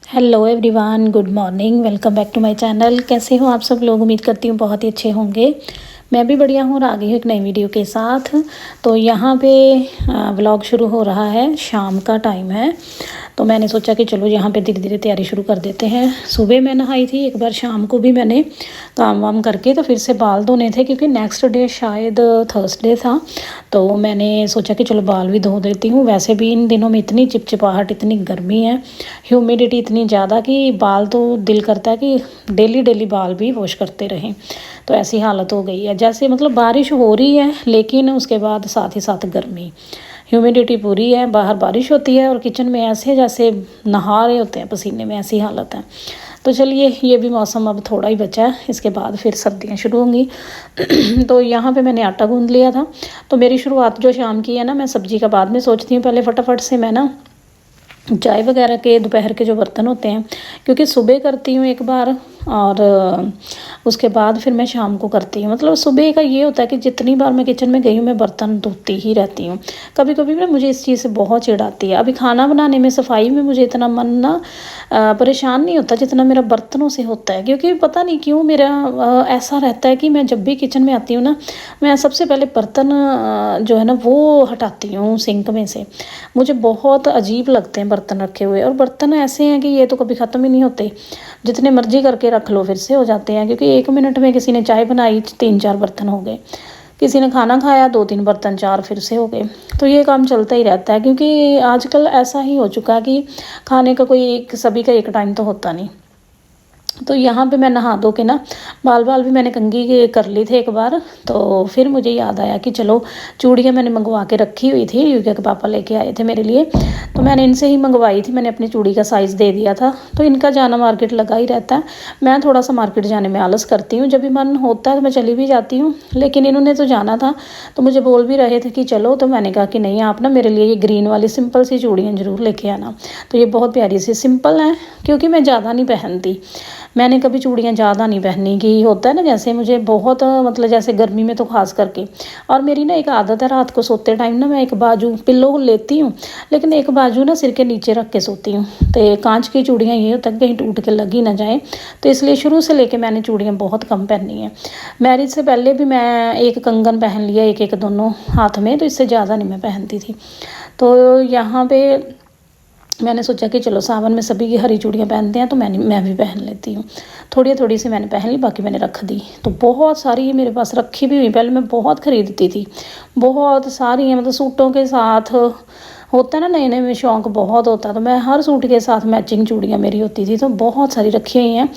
Hello everyone, good morning. Welcome back to my channel. कैसे हो आप सब लोग? उम्मीद करती हूँ बहुत ही अच्छे होंगे। मैं भी बढ़िया हूँ और आ गई हूँ एक नई वीडियो के साथ। तो यहाँ पे व्लॉग शुरू हो रहा है, शाम का टाइम है। तो मैंने सोचा कि चलो यहाँ पे धीरे धीरे तैयारी शुरू कर देते हैं। सुबह मैं नहाई थी एक बार, शाम को भी मैंने काम वाम करके तो फिर से बाल धोने थे क्योंकि नेक्स्ट डे शायद थर्सडे था। तो मैंने सोचा कि चलो बाल भी धो देती हूँ। वैसे भी इन दिनों में इतनी चिपचिपाहट, इतनी गर्मी है, ह्यूमिडिटी इतनी ज़्यादा कि बाल तो दिल करता है कि डेली डेली बाल भी वॉश करते रहें। तो ऐसी हालत हो गई है, जैसे मतलब बारिश हो रही है लेकिन उसके बाद साथ ही साथ गर्मी, ह्यूमिडिटी पूरी है। बाहर बारिश होती है और किचन में ऐसे जैसे नहा रहे होते हैं पसीने में, ऐसी हालत है। तो चलिए, ये भी मौसम अब थोड़ा ही बचा है, इसके बाद फिर सर्दियाँ शुरू होंगी। तो यहाँ पे मैंने आटा गूंद लिया था। तो मेरी शुरुआत जो शाम की है ना, मैं सब्ज़ी का बाद में सोचती हूँ, पहले फटाफट से मैं ना चाय वगैरह के दोपहर के जो बर्तन होते हैं, क्योंकि सुबह करती हूँ एक बार और उसके बाद फिर मैं शाम को करती हूँ। मतलब सुबह का ये होता है कि जितनी बार मैं किचन में गई हूँ मैं बर्तन धोती ही रहती हूँ। कभी कभी ना मुझे इस चीज़ से बहुत चिढ़ आती है। अभी खाना बनाने में, सफाई में मुझे इतना मन ना परेशान नहीं होता जितना मेरा बर्तनों से होता है, क्योंकि पता नहीं क्यों मेरा ऐसा रहता है कि मैं जब भी किचन में आती हूँ ना, मैं सबसे पहले बर्तन जो है ना वो हटाती हूँ सिंक में से। मुझे बहुत अजीब लगते हैं बर्तन रखे हुए, और बर्तन ऐसे हैं कि ये तो कभी ख़त्म ही नहीं होते। जितने मर्जी करके रख लो फिर से हो जाते हैं, क्योंकि एक मिनट में किसी ने चाय बनाई 3-4 बर्तन हो गए, किसी ने खाना खाया 2-3 बर्तन, 4 फिर से हो गए। तो ये काम चलता ही रहता है, क्योंकि आजकल ऐसा ही हो चुका है कि खाने का कोई एक, सभी का एक टाइम तो होता नहीं। तो यहाँ पे मैं नहा धो के ना, बाल भी मैंने कंघी के कर ली थे एक बार। तो फिर मुझे याद आया कि चलो, चूड़ियाँ मैंने मंगवा के रखी हुई थी, युविका के पापा लेके आए थे मेरे लिए, तो मैंने इनसे ही मंगवाई थी। मैंने अपनी चूड़ी का साइज़ दे दिया था। तो इनका जाना मार्केट लगा ही रहता है। मैं थोड़ा सा मार्केट जाने में आलस करती हूँ, जब भी मन होता है तो मैं चली भी जाती हूँ, लेकिन इन्होंने तो जाना था तो मुझे बोल भी रहे थे कि चलो। तो मैंने कहा कि नहीं, आप ना मेरे लिए ये ग्रीन वाली सिंपल सी चूड़ियाँ ज़रूर लेके आना। तो ये बहुत प्यारी सी सिंपल हैं, क्योंकि मैं ज़्यादा नहीं पहनती। मैंने कभी चूड़ियाँ ज़्यादा नहीं पहनी, कि होता है ना जैसे मुझे बहुत मतलब जैसे गर्मी में तो खास करके। और मेरी ना एक आदत है, रात को सोते टाइम ना मैं एक बाजू पिल्लो लेती हूँ, लेकिन एक बाजू ना सिर के नीचे रख के सोती हूँ। तो कांच की चूड़ियाँ ये होता है कहीं टूट के लग ही ना जाए, तो इसलिए शुरू से लेके मैंने चूड़ियाँ बहुत कम पहनी हैं। मैरिज से पहले भी मैं एक कंगन पहन लिया, एक एक दोनों हाथ में, तो इससे ज़्यादा नहीं मैं पहनती थी। तो यहाँ पे मैंने सोचा कि चलो सावन में सभी की हरी चूड़ियाँ पहनते हैं, तो मैं भी पहन लेती हूँ। थोड़ी थोड़ी सी मैंने पहन ली, बाकी मैंने रख दी। तो बहुत सारी मेरे पास रखी भी हुई, पहले मैं बहुत ख़रीदती थी, बहुत सारी हैं। मतलब सूटों के साथ होता है ना, नए नए में शौक़ बहुत होता है, तो मैं हर सूट के साथ मैचिंग चूड़ियाँ मेरी होती थी, तो बहुत सारी रखी हुई हैं।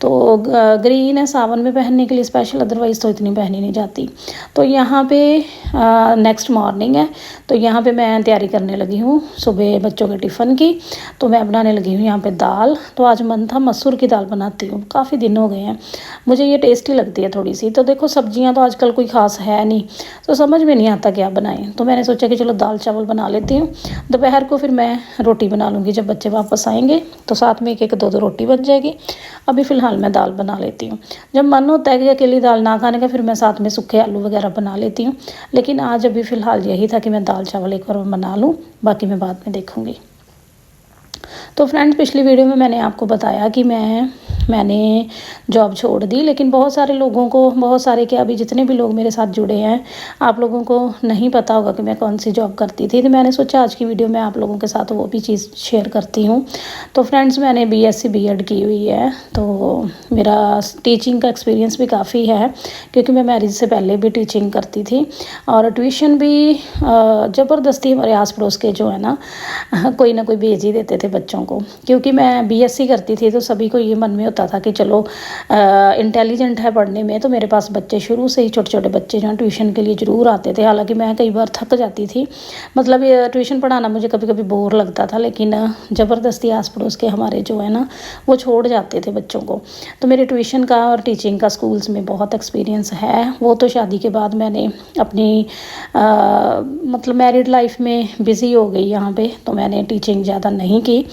तो ग्रीन है सावन में पहनने के लिए स्पेशल, अदरवाइज़ तो इतनी पहनी नहीं जाती। तो यहाँ पे नेक्स्ट मॉर्निंग है, तो यहाँ पे मैं तैयारी करने लगी हूँ सुबह बच्चों के टिफ़िन की। तो मैं बनाने लगी हूँ यहाँ पे दाल। तो आज मन था मसूर की दाल बनाती हूँ, काफ़ी दिन हो गए हैं, मुझे ये टेस्टी लगती है थोड़ी सी। तो देखो सब्जियाँ तो आजकल कोई ख़ास है नहीं, तो समझ में नहीं आता क्या बनाएं। तो मैंने सोचा कि चलो दाल चावल बना लेती हूँ। दोपहर को फिर मैं रोटी बना लूँगी, जब बच्चे वापस आएंगे तो साथ में एक एक दो दो रोटी बन जाएगी। अभी फ़िलहाल मैं दाल बना लेती हूँ। जब मन होता है कि अकेली दाल ना खाने का, फिर मैं साथ में सूखे आलू वगैरह बना लेती हूँ। लेकिन आज अभी फ़िलहाल यही था कि मैं दाल चावल एक बार बना लूँ, बाकी मैं बाद में देखूँगी। तो फ्रेंड्स, पिछली वीडियो में मैंने आपको बताया कि मैंने जॉब छोड़ दी, लेकिन बहुत सारे लोगों को, बहुत सारे क्या, अभी जितने भी लोग मेरे साथ जुड़े हैं, आप लोगों को नहीं पता होगा कि मैं कौन सी जॉब करती थी। तो मैंने सोचा आज की वीडियो में आप लोगों के साथ वो भी चीज़ शेयर करती हूँ। तो फ्रेंड्स, मैंने बीएससी बीएड की हुई है, तो मेरा टीचिंग का एक्सपीरियंस भी काफ़ी है, क्योंकि मैं मैरिज से पहले भी टीचिंग करती थी। और ट्यूशन भी ज़बरदस्ती हमारे आस पड़ोस के जो है ना कोई ना कोई भेज ही देते थे बच्चों को, क्योंकि मैं बीएससी करती थी। तो सभी को ये मन में होता था कि चलो इंटेलिजेंट है पढ़ने में, तो मेरे पास बच्चे शुरू से ही, छोटे छोटे बच्चे जो हैं ट्यूशन के लिए ज़रूर आते थे। हालांकि मैं कई बार थक जाती थी, मतलब ये ट्यूशन पढ़ाना मुझे कभी कभी बोर लगता था, लेकिन ज़बरदस्ती आस पड़ोस के हमारे जो है ना वो छोड़ जाते थे बच्चों को। तो मेरे ट्यूशन का और टीचिंग का स्कूल्स में बहुत एक्सपीरियंस है। वो तो शादी के बाद मैंने अपनी मतलब मैरिड लाइफ में बिज़ी हो गई यहाँ पे, तो मैंने टीचिंग ज़्यादा नहीं की।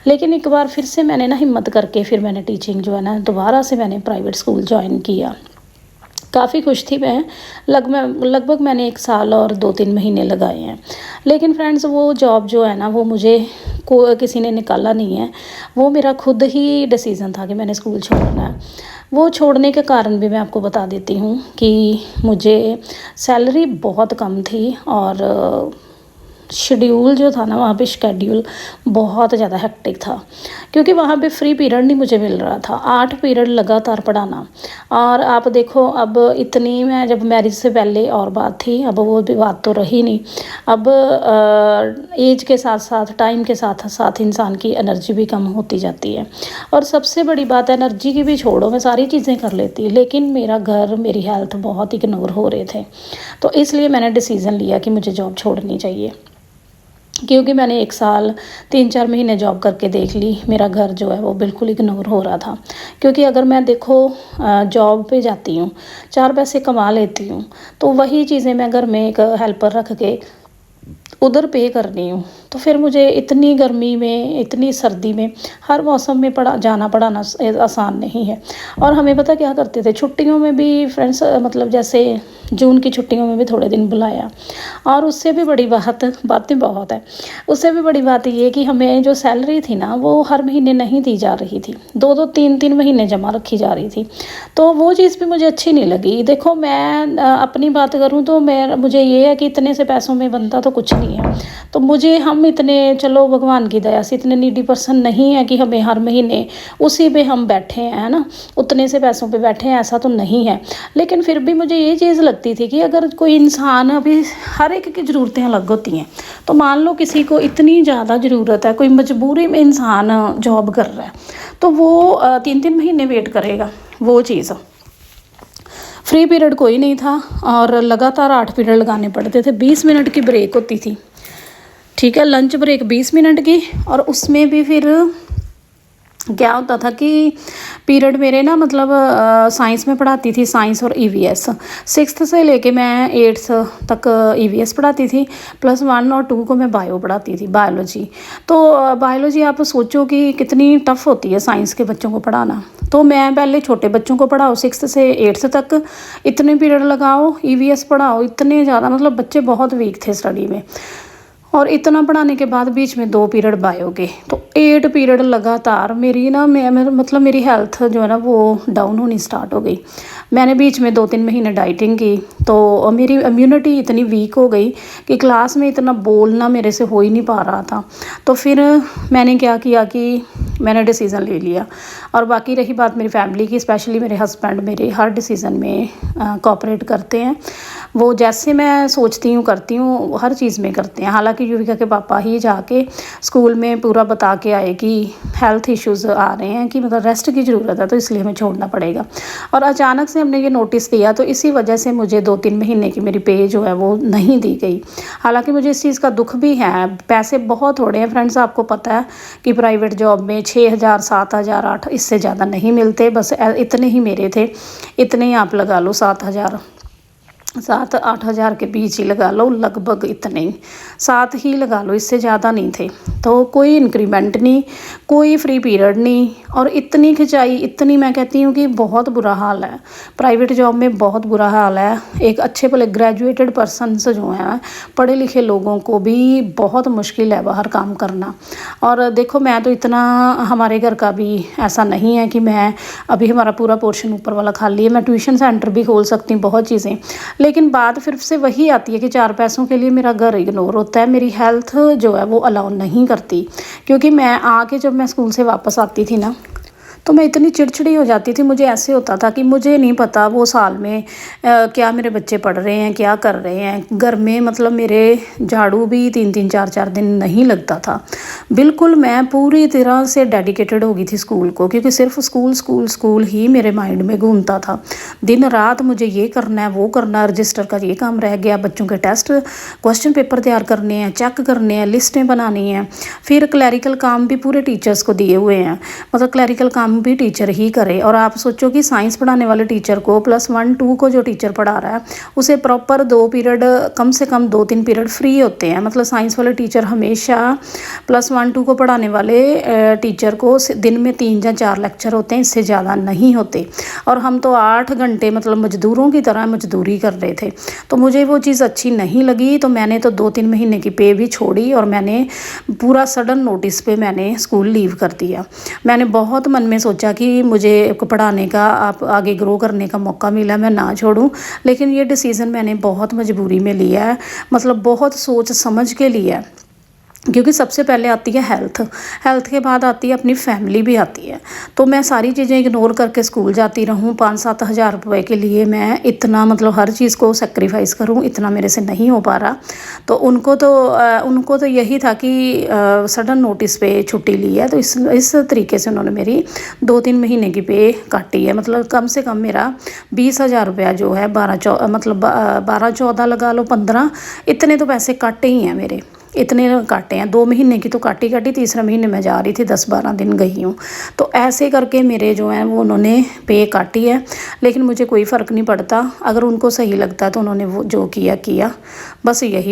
लेकिन एक बार फिर से मैंने ना हिम्मत करके फिर मैंने टीचिंग जो है ना दोबारा से मैंने प्राइवेट स्कूल ज्वाइन किया। काफ़ी खुश थी मैं। लगभग मैंने 1 साल और 2-3 महीने लगाए हैं। लेकिन फ्रेंड्स वो जॉब जो है ना, वो मुझे को किसी ने निकाला नहीं है, वो मेरा खुद ही डिसीज़न था कि मैंने स्कूल छोड़ना है। वो छोड़ने के कारण भी मैं आपको बता देती हूँ कि मुझे सैलरी बहुत कम थी और शेड्यूल जो था ना वहाँ पे, शेड्यूल बहुत ज़्यादा हेक्टिक था, क्योंकि वहाँ पे फ्री पीरियड नहीं मुझे मिल रहा था। 8 पीरियड लगातार पढ़ाना। और आप देखो, अब इतनी, मैं जब मैरिज से पहले और बात थी, अब वो भी बात तो रही नहीं। अब एज के साथ साथ, टाइम के साथ साथ इंसान की एनर्जी भी कम होती जाती है। और सबसे बड़ी बात, एनर्जी की भी छोड़ो, मैं सारी चीज़ें कर लेती, लेकिन मेरा घर, मेरी हेल्थ बहुत इग्नोर हो रहे थे। तो इसलिए मैंने डिसीज़न लिया कि मुझे जॉब छोड़नी चाहिए, क्योंकि मैंने 1 साल 3-4 महीने जॉब करके देख ली, मेरा घर जो है वो बिल्कुल इग्नोर हो रहा था। क्योंकि अगर मैं देखो जॉब पे जाती हूँ, 4 पैसे कमा लेती हूँ, तो वही चीज़ें मैं घर में एक हेल्पर रख के उधर पे करनी हूँ, तो फिर मुझे इतनी गर्मी में, इतनी सर्दी में, हर मौसम में पढ़ाना आसान नहीं है। और हमें पता क्या करते थे, छुट्टियों में भी फ्रेंड्स, मतलब जैसे जून की छुट्टियों में भी थोड़े दिन बुलाया। और उससे भी बड़ी बातें बहुत है। उससे भी बड़ी बात ये कि हमें जो सैलरी थी ना, वो हर महीने नहीं दी जा रही थी, 2-2 3-3 महीने जमा रखी जा रही थी। तो वो चीज़ भी मुझे अच्छी नहीं लगी। देखो, मैं अपनी बात करूँ तो मुझे ये है कि इतने से पैसों में बनता तो कुछ नहीं है। तो हम इतने, चलो भगवान की दया से इतने नीडी पर्सन नहीं है कि हमें हर महीने उसी पे हम बैठे हैं, है ना, उतने से पैसों पे बैठे हैं, ऐसा तो नहीं है। लेकिन फिर भी मुझे ये चीज़ लगती थी कि अगर कोई इंसान, अभी हर एक की ज़रूरतें अलग होती हैं, तो मान लो किसी को इतनी ज़्यादा ज़रूरत है, कोई मजबूरी में इंसान जॉब कर रहा है, तो वो 3-3 महीने वेट करेगा। वो चीज़, फ्री पीरियड कोई नहीं था और लगातार 8 पीरियड लगाने पड़ते थे। 20 मिनट की ब्रेक होती थी, ठीक है, लंच ब्रेक 20 मिनट की। और उसमें भी फिर क्या होता था कि पीरियड मेरे ना, मतलब साइंस में पढ़ाती थी, साइंस और ईवीएस। 6th से लेके मैं 8th तक ईवीएस पढ़ाती थी, प्लस 1 और 2 को मैं बायो पढ़ाती थी, बायोलॉजी। तो बायोलॉजी आप सोचो कि कितनी टफ़ होती है साइंस के बच्चों को पढ़ाना। तो मैं पहले छोटे बच्चों को पढ़ाओ, 6th से 8th तक इतने पीरियड लगाओ, ईवीएस पढ़ाओ, इतने ज़्यादा, मतलब बच्चे बहुत वीक थे स्टडी में। और इतना पढ़ाने के बाद बीच में 2 पीरियड बायो के, तो 8 पीरियड लगातार मेरी ना, मतलब मेरी हेल्थ जो है ना वो डाउन होनी स्टार्ट हो गई। मैंने बीच में 2-3 महीने डाइटिंग की, तो मेरी इम्यूनिटी इतनी वीक हो गई कि क्लास में इतना बोलना मेरे से हो ही नहीं पा रहा था। तो फिर मैंने क्या किया कि मैंने डिसीज़न ले लिया। और बाकी रही बात मेरी फैमिली की, स्पेशली मेरे हस्बैंड मेरे हर डिसीज़न में कोऑपरेट करते हैं। वो जैसे मैं सोचती हूँ करती हूँ, हर चीज़ में करते हैं। हालांकि युविका के पापा ही जाके स्कूल में पूरा बता के आए कि हेल्थ इश्यूज़ आ रहे हैं, कि मतलब रेस्ट की ज़रूरत है, तो इसलिए हमें छोड़ना पड़ेगा। और अचानक से हमने ये नोटिस दिया, तो इसी वजह से मुझे 2-3 महीने की मेरी पे जो है वो नहीं दी गई। हालांकि मुझे इस चीज़ का दुख भी है, पैसे बहुत थोड़े हैं फ्रेंड्स, आपको पता है कि प्राइवेट जॉब में 6,000 7,000 8, इससे ज़्यादा नहीं मिलते। बस इतने ही मेरे थे, इतने ही आप लगा लो, 7,000 8,000 के बीच ही लगा लो, लगभग इतने ही, 7 ही लगा लो, इससे ज़्यादा नहीं थे। तो कोई इंक्रीमेंट नहीं, कोई फ्री पीरियड नहीं, और इतनी खिंचाई, इतनी, मैं कहती हूँ कि बहुत बुरा हाल है प्राइवेट जॉब में, बहुत बुरा हाल है। एक अच्छे भले ग्रेजुएटेड पर्सनस जो हैं, पढ़े लिखे लोगों को भी बहुत मुश्किल है बाहर काम करना। और देखो, मैं तो इतना, हमारे घर का भी ऐसा नहीं है कि मैं अभी, हमारा पूरा पोर्शन ऊपर वाला खाली है, मैं ट्यूशन सेंटर भी खोल सकती हूँ, बहुत चीज़ें। लेकिन बात फिर से वही आती है कि 4 पैसों के लिए मेरा घर इग्नोर होता है, मेरी हेल्थ जो है वो अलाउ नहीं करती। क्योंकि मैं आके, जब मैं स्कूल से वापस आती थी ना, तो मैं इतनी चिड़चिड़ी हो जाती थी। मुझे ऐसे होता था कि मुझे नहीं पता वो साल में क्या मेरे बच्चे पढ़ रहे हैं, क्या कर रहे हैं घर में। मतलब मेरे झाड़ू भी 3-3 4-4 दिन नहीं लगता था। बिल्कुल मैं पूरी तरह से डेडिकेटेड हो गई थी स्कूल को, क्योंकि सिर्फ स्कूल स्कूल स्कूल ही मेरे माइंड में घूमता था। दिन रात मुझे ये करना है, वो करना है, रजिस्टर का ये काम रह गया, बच्चों के टेस्ट क्वेश्चन पेपर तैयार करने हैं, चेक करने हैं, लिस्टें बनानी हैं। फिर क्लैरिकल काम भी पूरे टीचर्स को दिए हुए हैं, मतलब क्लैरिकल काम काम भी टीचर ही करे। और आप सोचो कि साइंस पढ़ाने वाले टीचर को +1 2 को जो टीचर पढ़ा रहा है उसे प्रॉपर 2 पीरियड, कम से कम 2-3 पीरियड फ्री होते हैं। मतलब साइंस वाले टीचर हमेशा +1 2 को पढ़ाने वाले टीचर को दिन में 3 या 4 लेक्चर होते हैं, इससे ज़्यादा नहीं होते। और हम तो 8 घंटे मतलब मजदूरों की तरह मजदूरी कर रहे थे। तो मुझे वो चीज़ अच्छी नहीं लगी, तो मैंने तो 2-3 महीने की पे भी छोड़ी और मैंने पूरा सडन नोटिस पे मैंने स्कूल लीव कर दिया। मैंने बहुत मन में सोचा कि मुझे पढ़ाने का, आप आगे ग्रो करने का मौका मिला, मैं ना छोड़ूं, लेकिन ये डिसीज़न मैंने बहुत मजबूरी में लिया है, मतलब बहुत सोच समझ के लिया है। क्योंकि सबसे पहले आती है हेल्थ, हेल्थ के बाद आती है अपनी फैमिली भी आती है। तो मैं सारी चीज़ें इग्नोर करके स्कूल जाती रहूँ, 5-7 हज़ार रुपये के लिए मैं इतना मतलब हर चीज़ को सेक्रीफाइस करूँ, इतना मेरे से नहीं हो पा रहा। तो उनको तो यही था कि सडन नोटिस पे छुट्टी ली है, तो इस तरीके से उन्होंने मेरी 2-3 महीने की पे काटी है। मतलब कम से कम मेरा 20,000 रुपया जो है 12-14 लगा लो, 15, इतने तो पैसे काटे ही हैं मेरे, इतने काटे हैं। 2 महीने की तो काटी, तीसरे महीने में जा रही थी, 10-12 दिन गई हूँ। तो ऐसे करके मेरे जो हैं वो उन्होंने पे काटी है, लेकिन मुझे कोई फ़र्क नहीं पड़ता। अगर उनको सही लगता तो उन्होंने वो जो किया, बस यही।